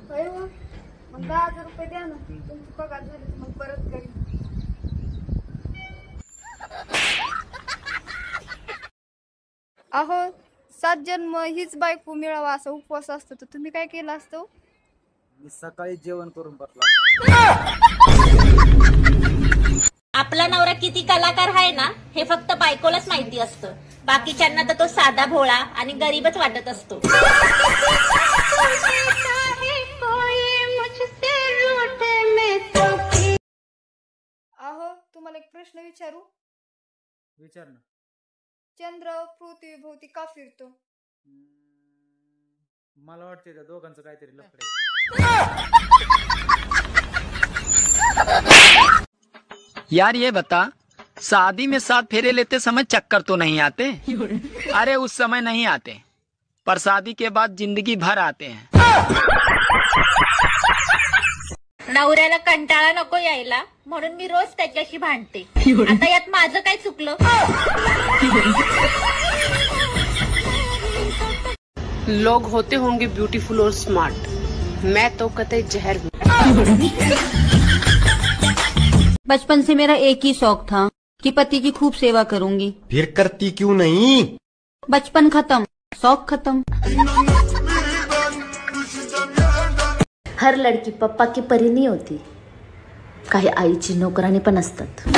मग 10,000 रुपये द्या ना, तुमची पगार झाली तर मग परत करीन. अहो 7 जन्म हीच बायको मिळावा असा उपवास असतो, तर तुम्ही काय केलं असतं? मी सकाळी जेवण करून बसला. आपला नवरा किती कलाकार आहे ना हे फक्त बायकोलाच माहिती असतं. बाकीच्यांना तर तो साधा भोळा आणि गरीबच वाटत असतो. अहो तुम्हाला एक प्रश्न विचारू? विचार ना. चंद्र पृथ्वीभोवती का फिरतो? मला वाटते त्या दोघांचं काहीतरी लफडे. यार ये बता, शादी में 7 फेरे लेते समय चक्कर तो नहीं आते? अरे उस समय नहीं आते, पर शादी के बाद जिंदगी भर आते हैं. नवऱ्याला कंटाळा नको यायला म्हणून मी रोज त्याच्याशी भांडते. आता यात माझं काय चुकलं? लोग होते होंगे ब्यूटीफुल और स्मार्ट, मैं तो कतई जहर हूँ. बचपन से मेरा एक ही शौक था कि पति की खूब सेवा करूंगी. फिर करती क्यों नहीं? बचपन खत्म, शौक खत्म. हर लड़की पप्पा की परी नहीं होती. काही आईची नोकरानी पण असतात.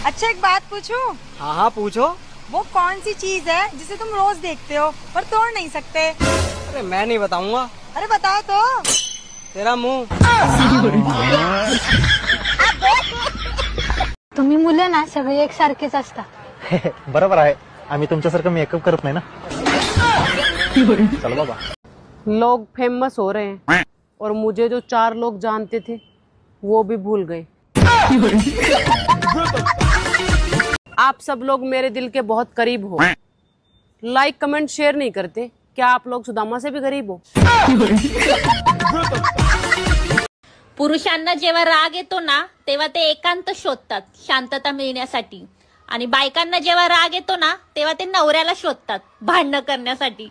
अच्छा एक बात पूछूं? हाँ हाँ पूछो. वो कौन सी चीज है जिसे तुम रोज देखते हो पर तोड़ नहीं सकते? अरे मैं नहीं बताऊंगा. अरे बताओ तो. तेरा मुंह. तुम्ही मुलं ना सगळे एकसारखेच असता. बरोबर आहे, आम्ही तुमच्यासारखं मेकअप करत नाही ना. चल बाबा. लोग फेमस हो रहे हैं और मुझे जो 4 लोग जानते थे वो भी भूल गए. आप सब लोग मेरे दिल के बहुत करीब हो. लाइक कमेंट शेयर नहीं करते. क्या आप लोग सुदामा से भी गरीब हो? पुरुषांना जेव्हा राग येतो ना तेव्हा ते एकांत शोधतात शांतता मिळण्यासाठी, आणि बायकांना जेव्हा राग येतो ना तेव्हा ते नवऱ्याला शोधतात भांडणं करण्यासाठी.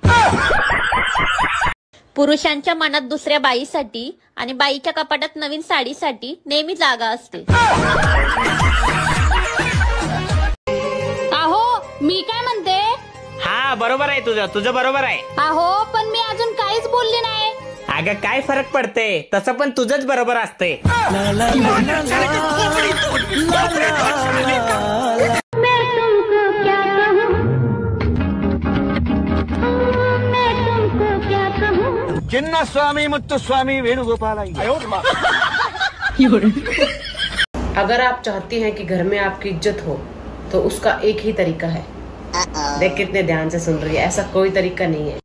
पुरुषांच्या मनात दुसऱ्या बाईसाठी आणि बाईच्या कपाटात नवीन साडीसाठी नेहमी जागा असते. अहो मी काय म्हणते? हा बरोबर आहे, तुझं बरोबर आहे. अहो पण मी अजून काहीच बोलली नाही. अगं काय फरक पडते, तसं पण तुझंच बरोबर असते. चिन्ना स्वामी मुत्तु स्वामी वेणुगोपाल. अगर आप चाहती हैं कि घर में आपकी इज्जत हो तो उसका एक ही तरीका है. देख कितने ध्यान से सुन रही है. ऐसा कोई तरीका नहीं है.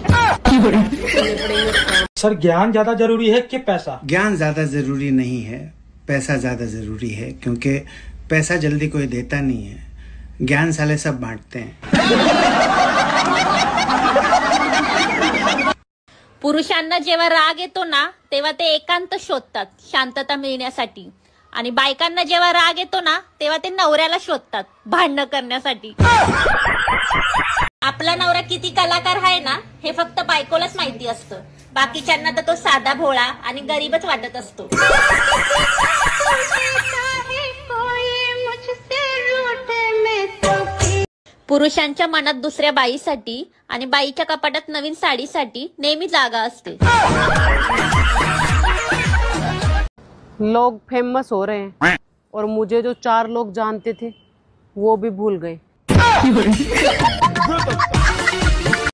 सर ज्ञान ज्यादा जरूरी है कि पैसा? ज्ञान ज्यादा जरूरी नहीं है, पैसा ज्यादा जरूरी है, क्योंकि पैसा जल्दी कोई देता नहीं है, ज्ञान साले सब बांटते हैं. पुरुषांना जेव्हा राग येतो ना तेव्हा ते एकांत शोधतात शांतता मिळण्यासाठी, आणि बायकांना जेव्हा राग येतो ना तेव्हा ते नवऱ्याला शोधतात भांडणं करण्यासाठी. आपला नवरा किती कलाकार आहे ना हे फक्त बायकोलाच माहिती असतं. बाकीच्यांना तर तो साधा भोळा आणि गरीबच वाटत असतो. पुरुषांच्या मनात दुसऱ्या बाईसाठी आणि बाईच्या कपाटात नवीन साडीसाठी नेहमी जागा असते. लोग फेमस हो रहे हैं और मुझे जो 4 लोग जानते थे वो भी भूल गए.